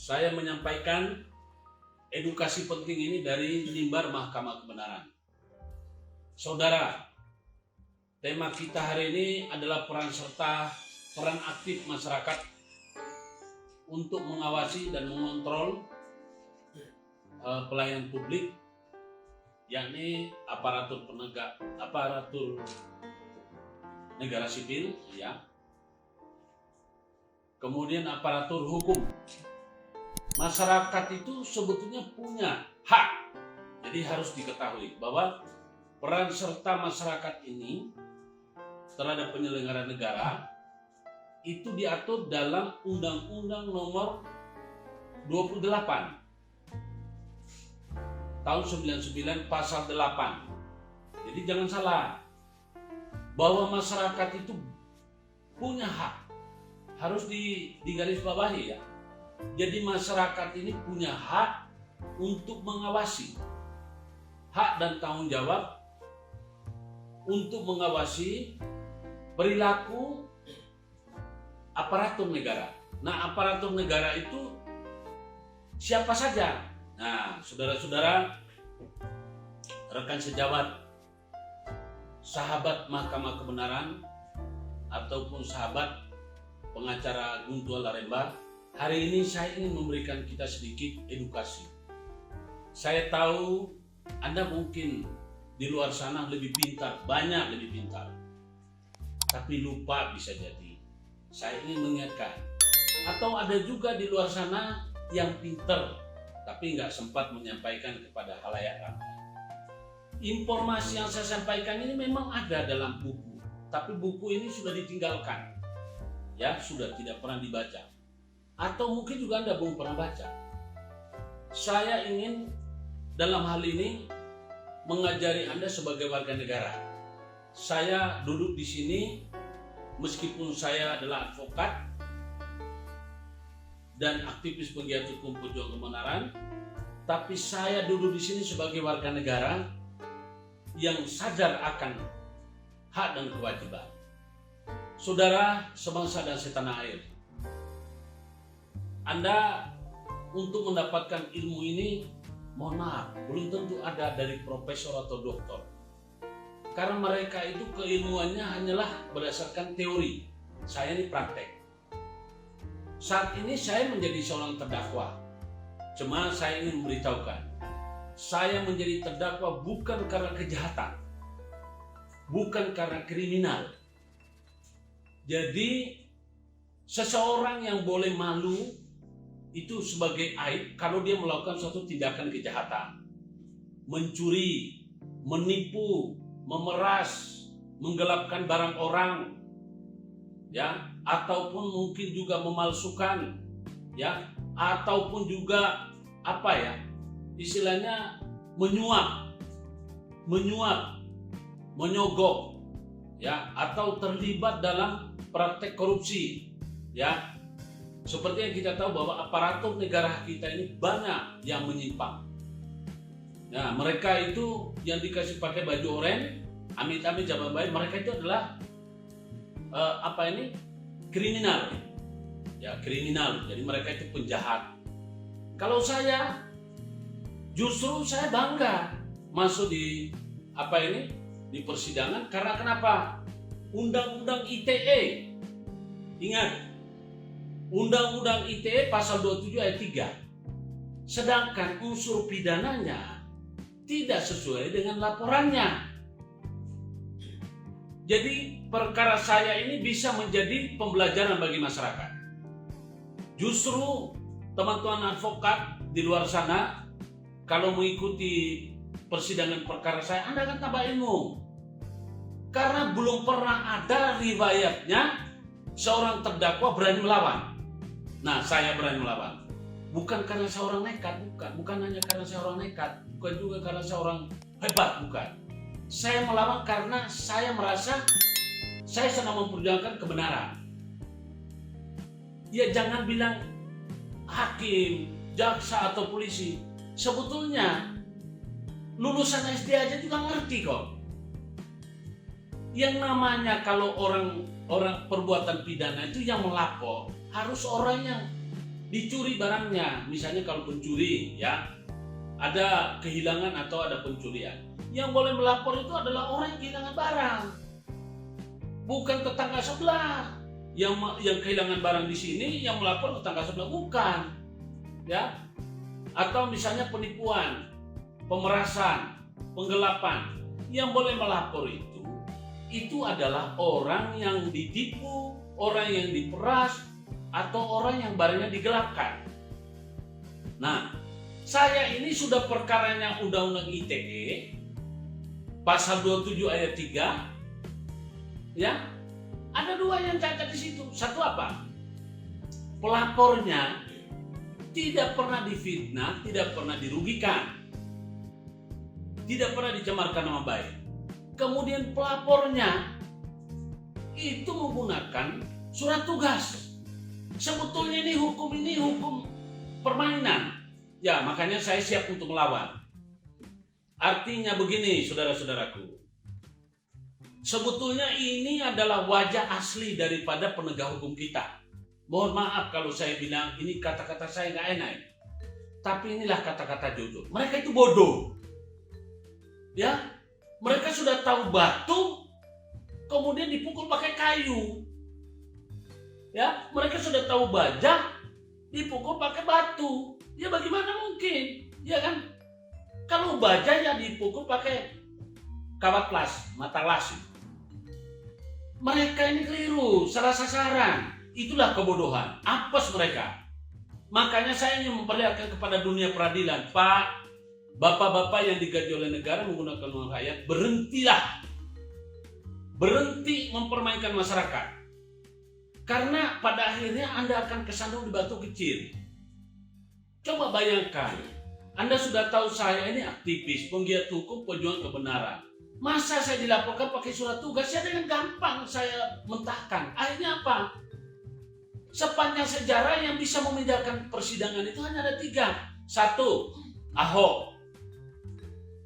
saya menyampaikan edukasi penting ini dari mimbar Mahkamah Kebenaran. Saudara, tema kita hari ini adalah peran aktif masyarakat untuk mengawasi dan mengontrol pelayanan publik, yakni aparatur negara sipil, ya. Kemudian aparatur hukum. Masyarakat itu sebetulnya punya hak. Jadi harus diketahui bahwa peran serta masyarakat ini terhadap penyelenggara negara itu diatur dalam Undang-Undang Nomor 28 tahun 99 pasal 8. Jadi jangan salah bahwa masyarakat itu punya hak. Harus digarisbawahi, ya. Jadi masyarakat ini punya hak untuk mengawasi, hak dan tanggung jawab untuk mengawasi perilaku aparatur negara. Nah, aparatur negara itu siapa saja? Nah, saudara-saudara, rekan sejawat, sahabat Mahkamah Kebenaran ataupun sahabat pengacara Guntual Laremba, hari ini saya ingin memberikan kita sedikit edukasi. Saya tahu Anda mungkin di luar sana lebih pintar, banyak lebih pintar, tapi lupa bisa jadi. Saya ingin mengingatkan, atau ada juga di luar sana yang pintar, tapi nggak sempat menyampaikan kepada khalayak ramai. Informasi yang saya sampaikan ini memang ada dalam buku, tapi buku ini sudah ditinggalkan. Ya, sudah tidak pernah dibaca, atau mungkin juga Anda belum pernah baca. Saya ingin dalam hal ini mengajari Anda sebagai warga negara. Saya duduk di sini meskipun saya adalah advokat dan aktivis penggiat hukum pejuang kebenaran, tapi saya duduk di sini sebagai warga negara yang sadar akan hak dan kewajiban. Saudara sebangsa dan setanah air, Anda untuk mendapatkan ilmu ini, mohon maaf, belum tentu ada dari profesor atau doktor. Karena mereka itu keilmuannya hanyalah berdasarkan teori. Saya ini praktek. Saat ini saya menjadi seorang terdakwa. Cuma saya ingin memberitahukan, saya menjadi terdakwa bukan karena kejahatan, bukan karena kriminal. Jadi seseorang yang boleh malu itu sebagai aib kalau dia melakukan suatu tindakan kejahatan, mencuri, menipu, memeras, menggelapkan barang orang, ya, ataupun mungkin juga memalsukan, ya, ataupun juga istilahnya menyuap, menyogok, ya, atau terlibat dalam praktek korupsi, ya. Seperti yang kita tahu bahwa aparatur negara kita ini banyak yang menyimpang. Nah, mereka itu yang dikasih pakai baju oranye, amit-amit zaman baik, mereka itu adalah kriminal. Ya, kriminal. Jadi mereka itu penjahat. Kalau saya justru saya bangga masuk di di persidangan karena kenapa? Undang-Undang ITE. Ingat, Undang-Undang ITE pasal 27 ayat 3. Sedangkan unsur pidananya tidak sesuai dengan laporannya. Jadi perkara saya ini bisa menjadi pembelajaran bagi masyarakat. Justru teman-teman advokat di luar sana, kalau mengikuti persidangan perkara saya, Anda akan tambah ilmu. Karena belum pernah ada riwayatnya seorang terdakwa berani melawan. Nah, saya berani melawan. Bukan karena seorang nekat, bukan hanya karena seorang nekat, bukan juga karena seorang hebat, bukan. Saya melawan karena saya merasa saya sedang memperjuangkan kebenaran. Ya, jangan bilang hakim, jaksa atau polisi. Sebetulnya lulusan SD aja juga ngerti kok. Yang namanya kalau orang perbuatan pidana itu yang melapor harus orang yang dicuri barangnya. Misalnya kalau pencuri ya, ada kehilangan atau ada pencurian. Yang boleh melapor itu adalah orang yang kehilangan barang, bukan tetangga sebelah. Yang kehilangan barang di sini yang melapor tetangga sebelah, bukan. Ya. Atau misalnya penipuan, pemerasan, penggelapan. Yang boleh melapor itu adalah orang yang ditipu, orang yang diperas, atau orang yang barangnya digelapkan. Nah, saya ini sudah perkaranya Undang-Undang ITE pasal 27 ayat 3, ya, ada dua yang cacat di situ. Satu apa? Pelapornya tidak pernah difitnah, tidak pernah dirugikan, tidak pernah dicemarkan nama baik. Kemudian pelapornya itu menggunakan surat tugas. Sebetulnya ini hukum permainan. Ya, makanya saya siap untuk melawan. Artinya begini, saudara-saudaraku. Sebetulnya ini adalah wajah asli daripada penegak hukum kita. Mohon maaf kalau saya bilang ini kata-kata saya nggak enak. Tapi inilah kata-kata jujur. Mereka itu bodoh. Ya, mereka sudah tahu batu, kemudian dipukul pakai kayu. Ya, mereka sudah tahu baja, dipukul pakai batu. Ya bagaimana mungkin? Ya kan? Kalau baja ya dipukul pakai kawat las, mata las. Mereka ini keliru, salah sasaran. Itulah kebodohan. Apes mereka. Makanya saya ingin memperlihatkan kepada dunia peradilan, Pak, bapak-bapak yang digaji oleh negara menggunakan uang rakyat, berhentilah. Berhenti mempermainkan masyarakat. Karena pada akhirnya Anda akan kesandung di batu kecil. Coba bayangkan, Anda sudah tahu saya ini aktivis, penggiat hukum, pejuang kebenaran. Masa saya dilaporkan pakai surat tugas, ya dengan gampang saya mentahkan. Akhirnya apa? Sepanjang sejarah yang bisa memindahkan persidangan itu hanya ada 3. 1, Ahok.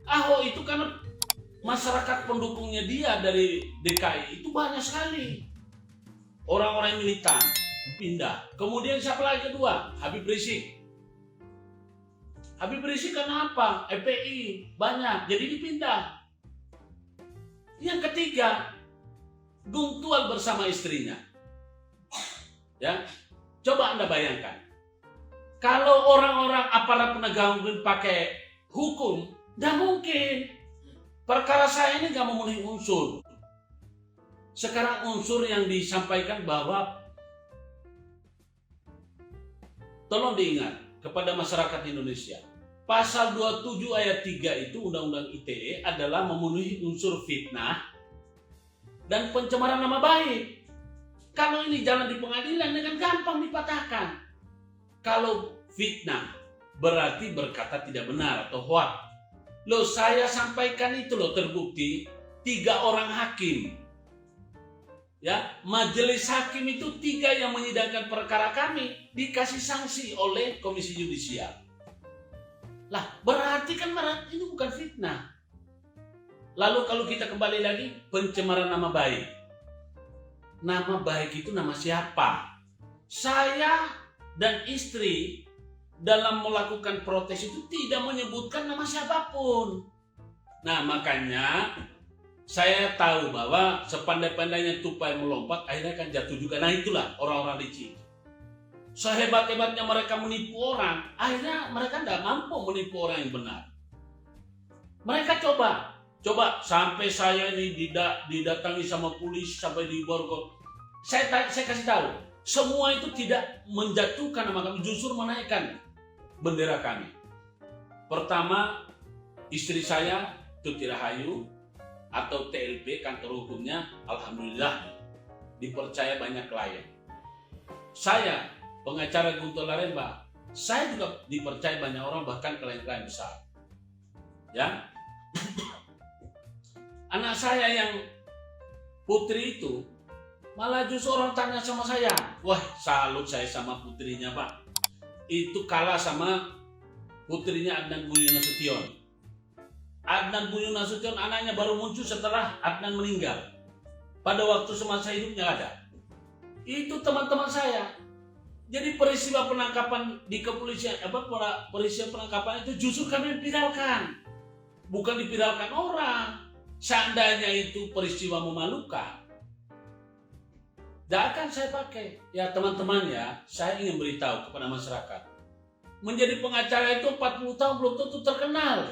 Ahok itu karena masyarakat pendukungnya dia dari DKI itu banyak sekali. Orang-orang militan pindah. Kemudian siapa lagi kedua? Habib Rizik. Habib Rizik karena apa? FPI banyak, jadi dipindah. Yang ketiga, Guntual bersama istrinya. Ya, coba Anda bayangkan. Kalau orang-orang aparat penegak hukum pakai hukum, tidak mungkin. Perkara saya ini nggak memenuhi unsur. Sekarang unsur yang disampaikan bahwa tolong diingat kepada masyarakat Indonesia. Pasal 27 ayat 3 itu Undang-Undang ITE adalah memenuhi unsur fitnah dan pencemaran nama baik. Kalau ini jalan di pengadilan dengan gampang dipatahkan. Kalau fitnah berarti berkata tidak benar atau hoax. Loh, saya sampaikan itu loh terbukti 3 orang hakim. Ya, majelis hakim itu 3 yang menyidangkan perkara kami dikasih sanksi oleh Komisi Yudisial. Lah, berarti kan ini bukan fitnah. Lalu kalau kita kembali lagi, pencemaran nama baik. Nama baik itu nama siapa? Saya dan istri dalam melakukan protes itu tidak menyebutkan nama siapapun. Nah, makanya saya tahu bahwa sepandai-pandainya tupai melompat, akhirnya akan jatuh juga. Nah, itulah orang-orang licik. Sehebat-hebatnya mereka menipu orang, akhirnya mereka tidak mampu menipu orang yang benar. Mereka coba sampai saya ini didatangi sama polisi sampai di Borgol. Saya kasih tahu, semua itu tidak menjatuhkan nama kami, justru menaikkan bendera kami. Pertama, istri saya Tuti Rahayu atau TLP, kantor hukumnya, alhamdulillah dipercaya banyak klien. Saya pengacara Guntual Laremba, saya juga dipercaya banyak orang, bahkan klien-klien besar. Ya. Anak saya yang putri itu malah justru orang tanya sama saya, wah salut saya sama putrinya Pak. Itu kalah sama putrinya Adnan Budi Nasution. Adnan Budi Nasution anaknya baru muncul setelah Adnan meninggal. Pada waktu semasa hidupnya ada. Itu teman-teman saya. Jadi peristiwa penangkapan di kepolisian, peristiwa penangkapan itu justru kami viralkan, bukan dipiralkan orang. Seandainya itu peristiwa memalukan, tidak akan saya pakai. Ya teman-teman ya, saya ingin beritahu kepada masyarakat, menjadi pengacara itu 40 tahun belum tentu terkenal.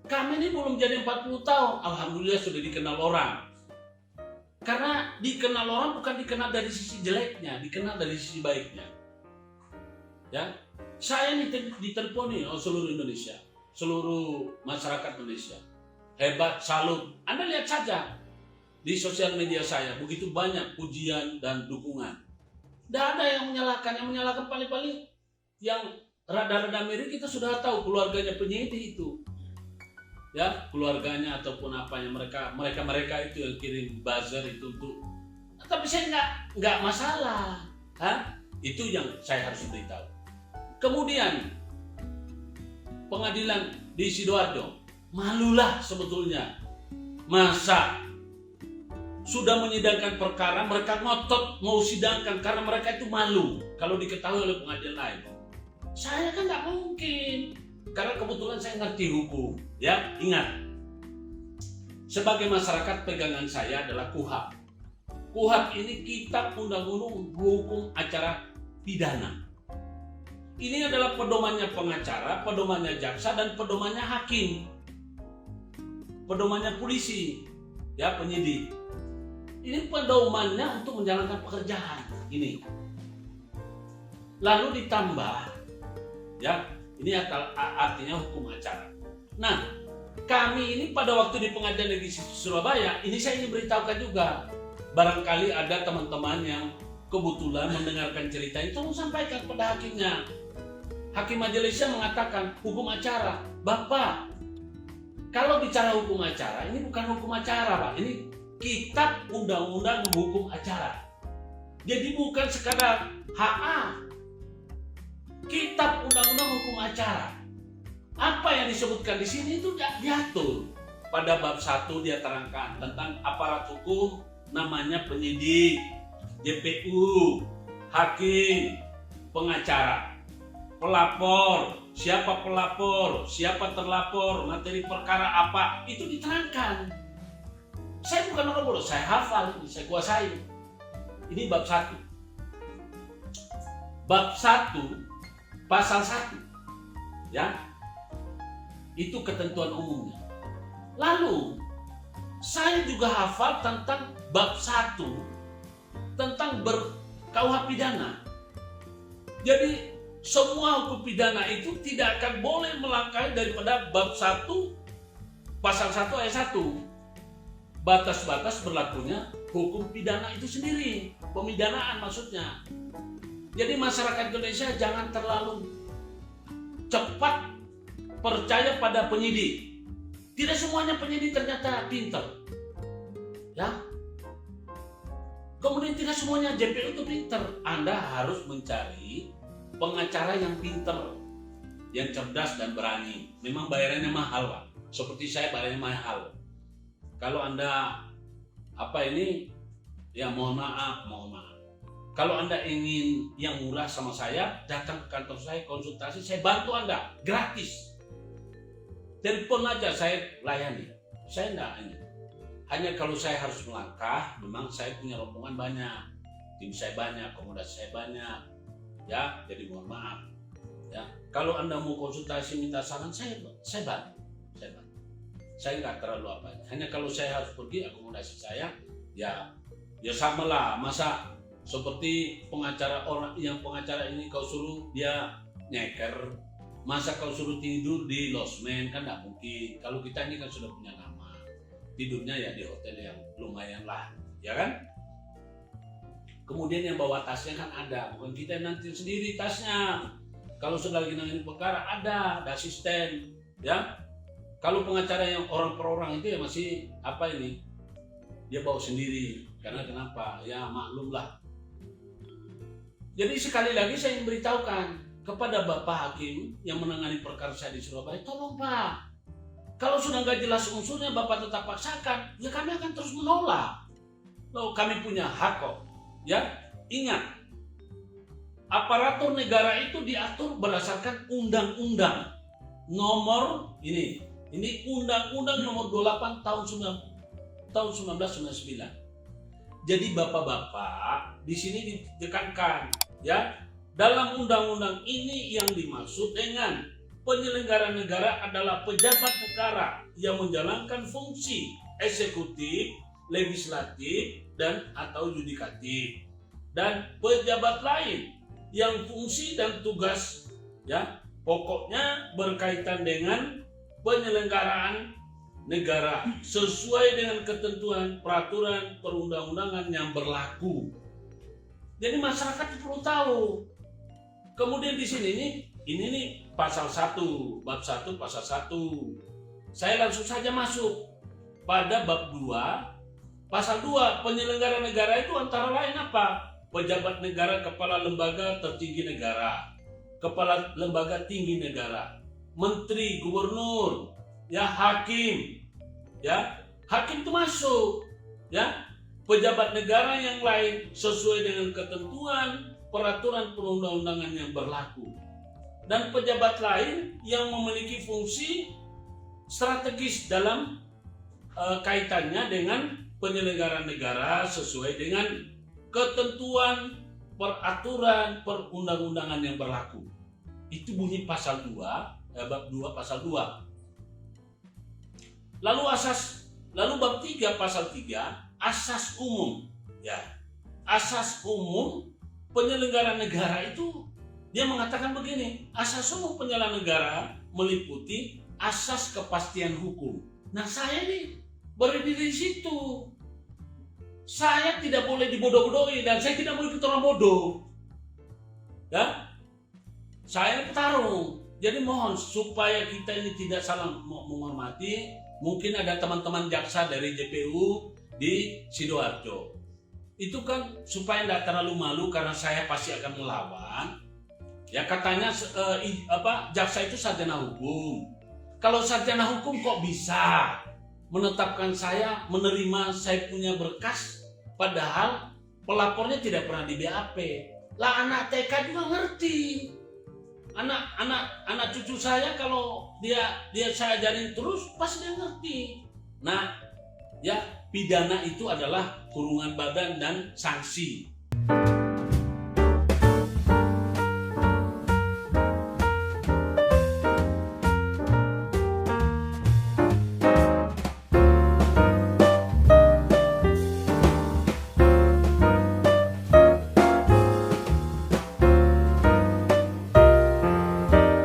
Kami ini belum jadi 40 tahun, alhamdulillah sudah dikenal orang. Karena dikenal orang bukan dikenal dari sisi jeleknya, dikenal dari sisi baiknya. Ya, saya ini diteleponi oleh seluruh Indonesia, seluruh masyarakat Indonesia. Hebat, salut. Anda lihat saja di sosial media saya, begitu banyak pujian dan dukungan. Tidak ada yang menyalahkan paling-paling yang rada-rada mirip kita sudah tahu keluarganya penyidik itu. Ya, keluarganya ataupun apanya mereka itu yang kirim buzzer itu untuk. Tapi saya nggak masalah. Itu yang saya harus beritahu. Kemudian pengadilan di Sidoarjo, malulah sebetulnya. Masa sudah menyidangkan perkara, mereka ngotot mau sidangkan karena mereka itu malu kalau diketahui oleh pengadilan lain. Saya kan nggak mungkin, karena kebetulan saya ngerti hukum. Ya, ingat, sebagai masyarakat pegangan saya adalah KUHAP. KUHAP ini Kitab Undang-Undang Hukum Acara Pidana. Ini adalah pedomannya pengacara, pedomannya jaksa, dan pedomannya hakim, pedomannya polisi, ya penyidik. Ini pedomannya untuk menjalankan pekerjaan ini. Lalu ditambah, ya ini artinya hukum acara. Nah, kami ini pada waktu di Pengadilan Negeri Surabaya, ini saya ingin beritahukan juga. Barangkali ada teman-teman yang kebetulan mendengarkan cerita itu, tolong sampaikan kepada hakimnya. Hakim majelisnya mengatakan hukum acara. Bapak, kalau bicara hukum acara, ini bukan hukum acara, Pak. Ini Kitab Undang-Undang Hukum Acara. Jadi bukan sekadar HA. Kitab Undang-Undang Hukum Acara. Apa yang disebutkan di sini itu diatur. Pada bab 1 dia terangkan tentang aparat hukum, namanya penyidik, JPU, hakim, pengacara, pelapor, siapa pelapor, siapa terlapor, materi perkara apa, itu diterangkan. Saya bukan orang bodoh, saya hafal ini, saya kuasai. Ini bab 1. Bab 1, pasal 1. Ya. Itu ketentuan umumnya. Lalu saya juga hafal tentang bab 1 tentang KUHP pidana. Jadi semua hukum pidana itu tidak akan boleh melangkahi daripada bab 1 pasal 1 ayat 1. Batas-batas berlakunya hukum pidana itu sendiri, pemidanaan maksudnya. Jadi masyarakat Indonesia jangan terlalu cepat percaya pada penyidik. Tidak semuanya penyidik ternyata pintar. Ya. Kemudian tidak semuanya JPU itu pintar. Anda harus mencari pengacara yang pintar, yang cerdas dan berani. Memang bayarannya mahal, Pak. Seperti saya bayarnya mahal. Kalau Anda ya mohon maaf. Kalau Anda ingin yang murah sama saya, datang ke kantor saya, konsultasi, saya bantu Anda gratis. Telepon aja saya layani. Saya enggak hanya kalau saya harus melangkah, memang saya punya rombongan banyak, tim saya banyak, akomodasi saya banyak, ya. Jadi mohon maaf, ya. Kalau Anda mau konsultasi minta saran, saya bantu. Saya nggak terlalu apa. Hanya kalau saya harus pergi akomodasi saya, ya sama lah. Masa seperti pengacara ini kau suruh dia nyeker. Masa kau suruh tidur di losmen, kan nggak mungkin. Kalau kita ini kan sudah punya nama, tidurnya ya di hotel yang lumayan lah, ya kan? Kemudian yang bawa tasnya kan ada, bukan kita nanti sendiri tasnya. Kalau sudah lagi nangani perkara ada asisten, ya. Kalau pengacara yang orang per orang itu ya masih dia bawa sendiri. Karena kenapa? Ya maklum lah. Jadi sekali lagi saya ingin beritahukan kepada Bapak Hakim yang menangani perkara saya di Surabaya, tolong Pak, kalau sudah nggak jelas unsurnya Bapak tetap paksakan, ya kami akan terus menolak. Loh, kami punya hak kok. Ya, ingat, aparatur negara itu diatur berdasarkan undang-undang nomor ini undang-undang nomor 28 tahun 1999. Jadi bapak-bapak di sini ditekankan ya, dalam undang-undang ini yang dimaksud dengan penyelenggara negara adalah pejabat negara yang menjalankan fungsi eksekutif, legislatif, dan atau yudikatif, dan pejabat lain yang fungsi dan tugas ya pokoknya berkaitan dengan penyelenggaraan negara sesuai dengan ketentuan peraturan perundang-undangan yang berlaku. Jadi masyarakat perlu tahu. Kemudian di sini nih pasal 1, bab 1 pasal 1. Saya langsung saja masuk pada bab 2 pasal 2. Penyelenggara negara itu antara lain apa? Pejabat negara, kepala lembaga tertinggi negara, kepala lembaga tinggi negara, menteri, gubernur, ya hakim, ya hakim itu masuk, ya pejabat negara yang lain sesuai dengan ketentuan peraturan perundang-undangan yang berlaku, dan pejabat lain yang memiliki fungsi strategis dalam kaitannya dengan penyelenggaraan negara sesuai dengan ketentuan peraturan perundang-undangan yang berlaku. Itu bunyi pasal 2, bab 2 pasal 2. Lalu bab 3 pasal 3, asas umum. Ya. Asas umum penyelenggara negara itu dia mengatakan begini, asas umum penyelenggara negara meliputi asas kepastian hukum. Nah, saya nih berdiri di situ. Saya tidak boleh dibodoh-bodohi dan saya tidak boleh ikut orang bodoh. Ya. Saya petarung. Jadi mohon supaya kita ini tidak salah menghormati. Mungkin ada teman-teman jaksa dari JPU di Sidoarjo. Itu kan supaya tidak terlalu malu karena saya pasti akan melawan. Ya katanya jaksa itu sarjana hukum. Kalau sarjana hukum kok bisa menetapkan saya menerima saya punya berkas padahal pelapornya tidak pernah di BAP. Lah anak TK juga ngerti. Anak cucu saya kalau dia saya ajarin terus pasti dia ngerti. Nah, ya pidana itu adalah kurungan badan dan sanksi.